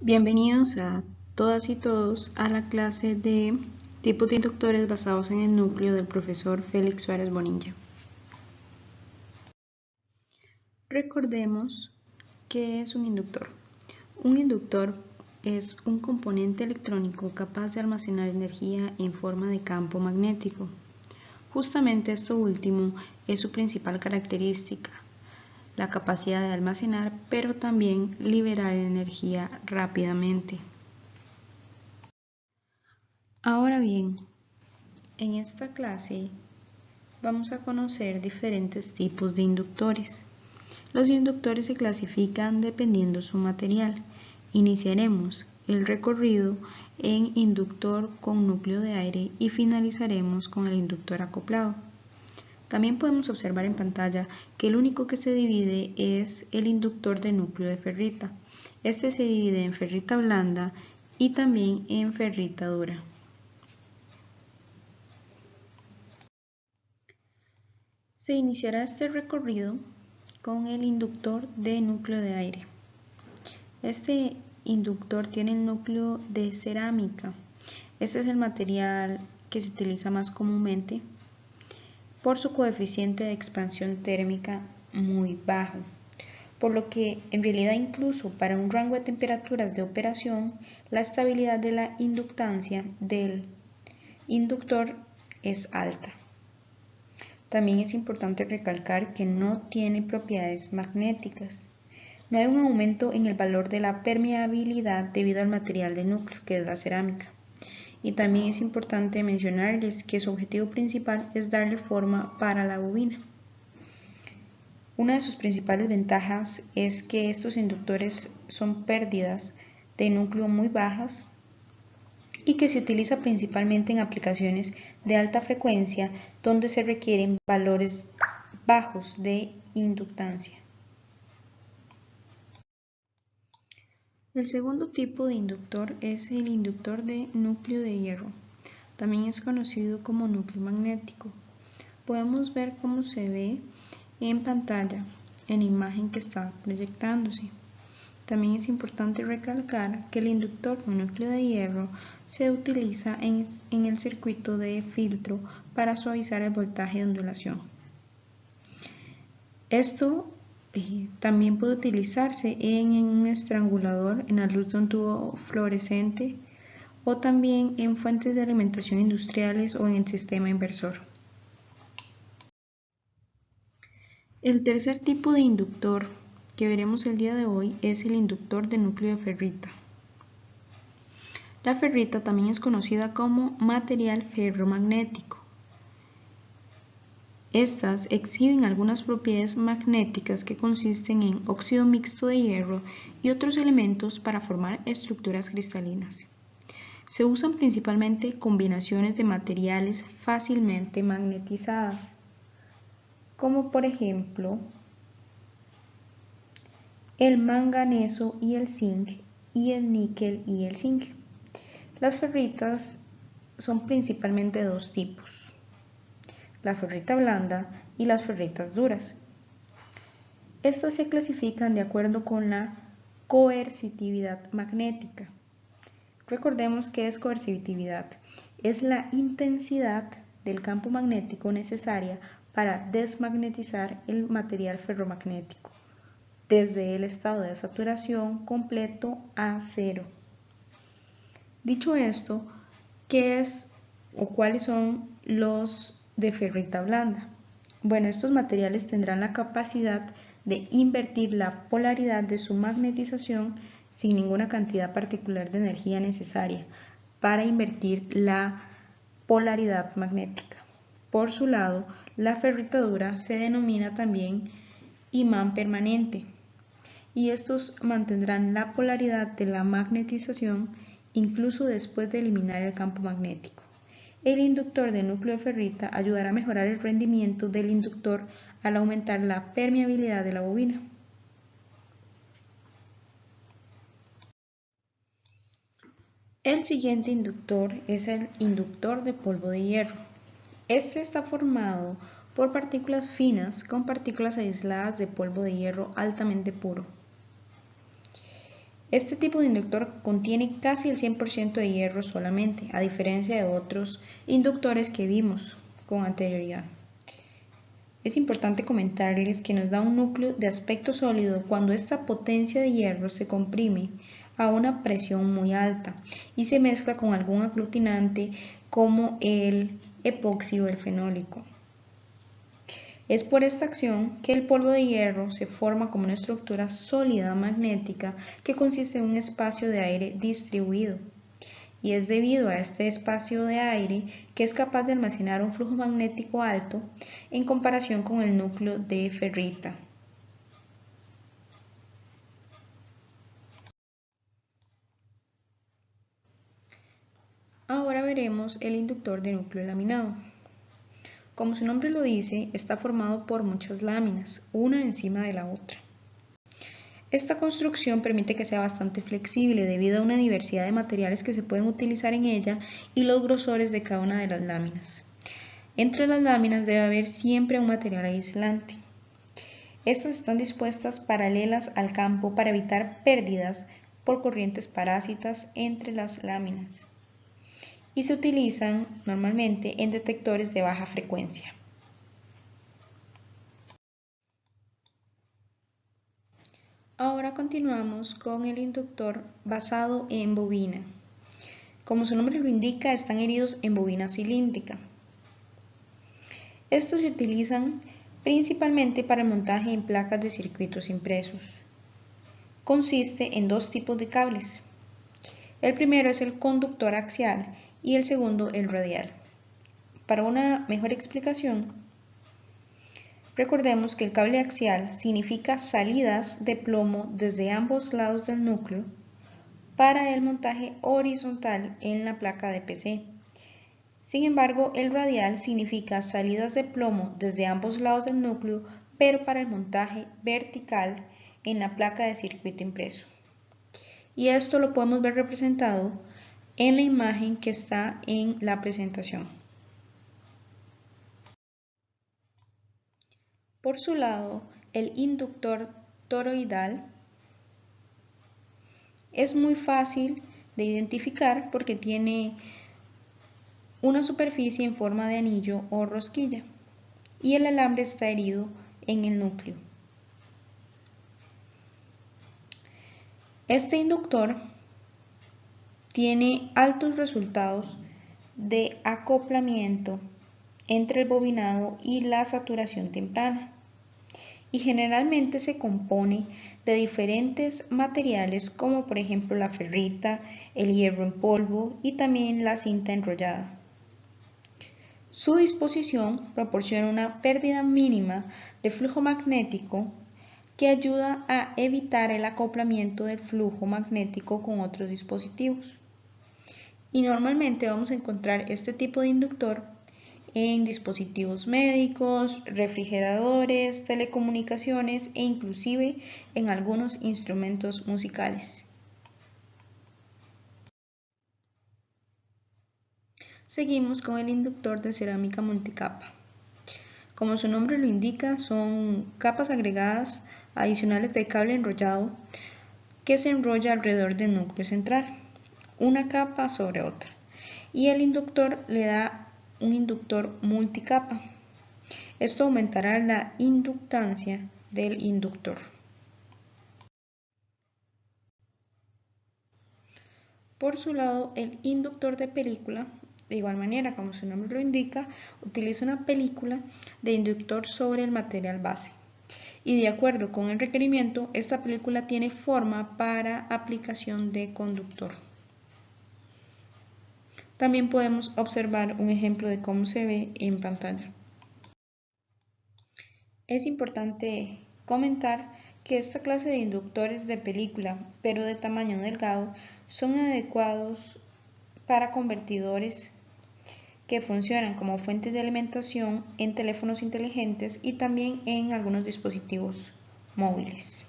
Bienvenidos a todas y todos a la clase de tipos de inductores basados en el núcleo del profesor Félix Suárez Bonilla. Recordemos qué es un inductor. Un inductor es un componente electrónico capaz de almacenar energía en forma de campo magnético. Justamente esto último es su principal característica, la capacidad de almacenar, pero también liberar energía rápidamente. Ahora bien, en esta clase vamos a conocer diferentes tipos de inductores. Los inductores se clasifican dependiendo su material. Iniciaremos el recorrido en inductor con núcleo de aire y finalizaremos con el inductor acoplado. También podemos observar en pantalla que el único que se divide es el inductor de núcleo de ferrita. Este se divide en ferrita blanda y también en ferrita dura. Se iniciará este recorrido con el inductor de núcleo de aire. Este inductor tiene el núcleo de cerámica. Este es el material que se utiliza más comúnmente por su coeficiente de expansión térmica muy bajo, por lo que en realidad incluso para un rango de temperaturas de operación, la estabilidad de la inductancia del inductor es alta. También es importante recalcar que no tiene propiedades magnéticas. No hay un aumento en el valor de la permeabilidad debido al material de núcleo, que es la cerámica. Y también es importante mencionarles que su objetivo principal es darle forma para la bobina. Una de sus principales ventajas es que estos inductores son pérdidas de núcleo muy bajas y que se utiliza principalmente en aplicaciones de alta frecuencia donde se requieren valores bajos de inductancia. El segundo tipo de inductor es el inductor de núcleo de hierro. También es conocido como núcleo magnético. Podemos ver cómo se ve en pantalla en la imagen que está proyectándose. También es importante recalcar que el inductor con núcleo de hierro se utiliza en el circuito de filtro para suavizar el voltaje de ondulación. Esto también puede utilizarse en un estrangulador, en la luz de un tubo fluorescente o también en fuentes de alimentación industriales o en el sistema inversor. El tercer tipo de inductor que veremos el día de hoy es el inductor de núcleo de ferrita. La ferrita también es conocida como material ferromagnético. Estas exhiben algunas propiedades magnéticas que consisten en óxido mixto de hierro y otros elementos para formar estructuras cristalinas. Se usan principalmente combinaciones de materiales fácilmente magnetizadas, como por ejemplo el manganeso y el zinc y el níquel y el zinc. Las ferritas son principalmente de dos tipos, la ferrita blanda y las ferritas duras. Estas se clasifican de acuerdo con la coercitividad magnética. Recordemos qué es coercitividad. Es la intensidad del campo magnético necesaria para desmagnetizar el material ferromagnético desde el estado de saturación completo a cero. Dicho esto, ¿qué es o cuáles son los de ferrita blanda? Bueno, estos materiales tendrán la capacidad de invertir la polaridad de su magnetización sin ninguna cantidad particular de energía necesaria para invertir la polaridad magnética. Por su lado, la ferrita dura se denomina también imán permanente y estos mantendrán la polaridad de la magnetización incluso después de eliminar el campo magnético. El inductor de núcleo de ferrita ayudará a mejorar el rendimiento del inductor al aumentar la permeabilidad de la bobina. El siguiente inductor es el inductor de polvo de hierro. Este está formado por partículas finas con partículas aisladas de polvo de hierro altamente puro. Este tipo de inductor contiene casi el 100% de hierro solamente, a diferencia de otros inductores que vimos con anterioridad. Es importante comentarles que nos da un núcleo de aspecto sólido cuando esta potencia de hierro se comprime a una presión muy alta y se mezcla con algún aglutinante como el epoxi o el fenólico. Es por esta acción que el polvo de hierro se forma como una estructura sólida magnética que consiste en un espacio de aire distribuido. Y es debido a este espacio de aire que es capaz de almacenar un flujo magnético alto en comparación con el núcleo de ferrita. Ahora veremos el inductor de núcleo laminado. Como su nombre lo dice, está formado por muchas láminas, una encima de la otra. Esta construcción permite que sea bastante flexible debido a una diversidad de materiales que se pueden utilizar en ella y los grosores de cada una de las láminas. Entre las láminas debe haber siempre un material aislante. Estas están dispuestas paralelas al campo para evitar pérdidas por corrientes parásitas entre las láminas y se utilizan normalmente en detectores de baja frecuencia. Ahora continuamos con el inductor basado en bobina. Como su nombre lo indica, están heridos en bobina cilíndrica. Estos se utilizan principalmente para el montaje en placas de circuitos impresos. Consiste en dos tipos de cables. El primero es el conductor axial y el segundo el radial. Para una mejor explicación, recordemos que el cable axial significa salidas de plomo desde ambos lados del núcleo para el montaje horizontal en la placa de PC. Sin embargo, el radial significa salidas de plomo desde ambos lados del núcleo, pero para el montaje vertical en la placa de circuito impreso. Y esto lo podemos ver representado en la imagen que está en la presentación. Por su lado, el inductor toroidal es muy fácil de identificar porque tiene una superficie en forma de anillo o rosquilla y el alambre está herido en el núcleo. Este inductor tiene altos resultados de acoplamiento entre el bobinado y la saturación temprana y generalmente se compone de diferentes materiales como por ejemplo la ferrita, el hierro en polvo y también la cinta enrollada. Su disposición proporciona una pérdida mínima de flujo magnético que ayuda a evitar el acoplamiento del flujo magnético con otros dispositivos. Y normalmente vamos a encontrar este tipo de inductor en dispositivos médicos, refrigeradores, telecomunicaciones e inclusive en algunos instrumentos musicales. Seguimos con el inductor de cerámica multicapa. Como su nombre lo indica, son capas agregadas adicionales de cable enrollado que se enrolla alrededor del núcleo central, una capa sobre otra, y el inductor le da un inductor multicapa. Esto aumentará la inductancia del inductor. Por su lado, el inductor de película, de igual manera, como su nombre lo indica, utiliza una película de inductor sobre el material base. Y de acuerdo con el requerimiento, esta película tiene forma para aplicación de conductor. También podemos observar un ejemplo de cómo se ve en pantalla. Es importante comentar que esta clase de inductores de película, pero de tamaño delgado, son adecuados para convertidores que funcionan como fuentes de alimentación en teléfonos inteligentes y también en algunos dispositivos móviles.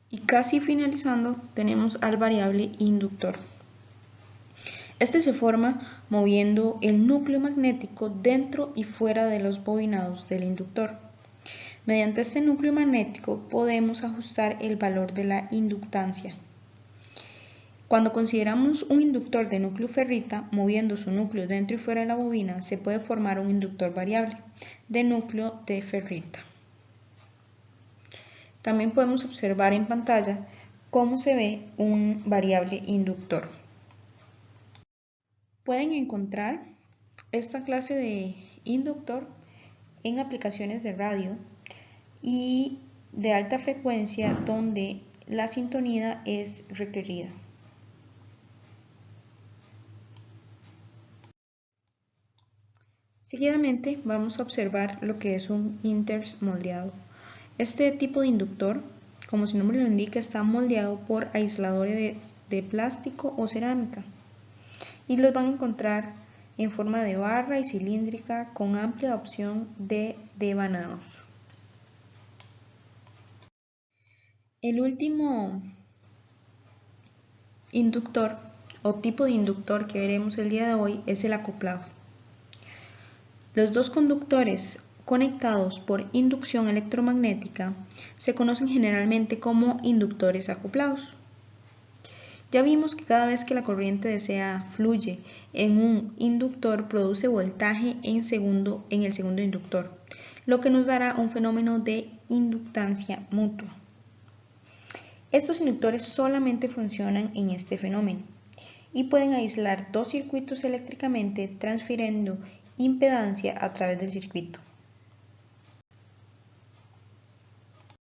Y casi finalizando, tenemos al variable inductor. Este se forma moviendo el núcleo magnético dentro y fuera de los bobinados del inductor. Mediante este núcleo magnético podemos ajustar el valor de la inductancia. Cuando consideramos un inductor de núcleo ferrita, moviendo su núcleo dentro y fuera de la bobina, se puede formar un inductor variable de núcleo de ferrita. También podemos observar en pantalla cómo se ve un variable inductor. Pueden encontrar esta clase de inductor en aplicaciones de radio y de alta frecuencia donde la sintonía es requerida. Seguidamente vamos a observar lo que es un inters moldeado. Este tipo de inductor, como su nombre lo indica, está moldeado por aisladores de plástico o cerámica y los van a encontrar en forma de barra y cilíndrica con amplia opción de devanados. El último inductor o tipo de inductor que veremos el día de hoy es el acoplado. Los dos conductores conectados por inducción electromagnética se conocen generalmente como inductores acoplados. Ya vimos que cada vez que la corriente DC fluye en un inductor produce voltaje en el segundo inductor, lo que nos dará un fenómeno de inductancia mutua. Estos inductores solamente funcionan en este fenómeno y pueden aislar dos circuitos eléctricamente transfiriendo impedancia a través del circuito.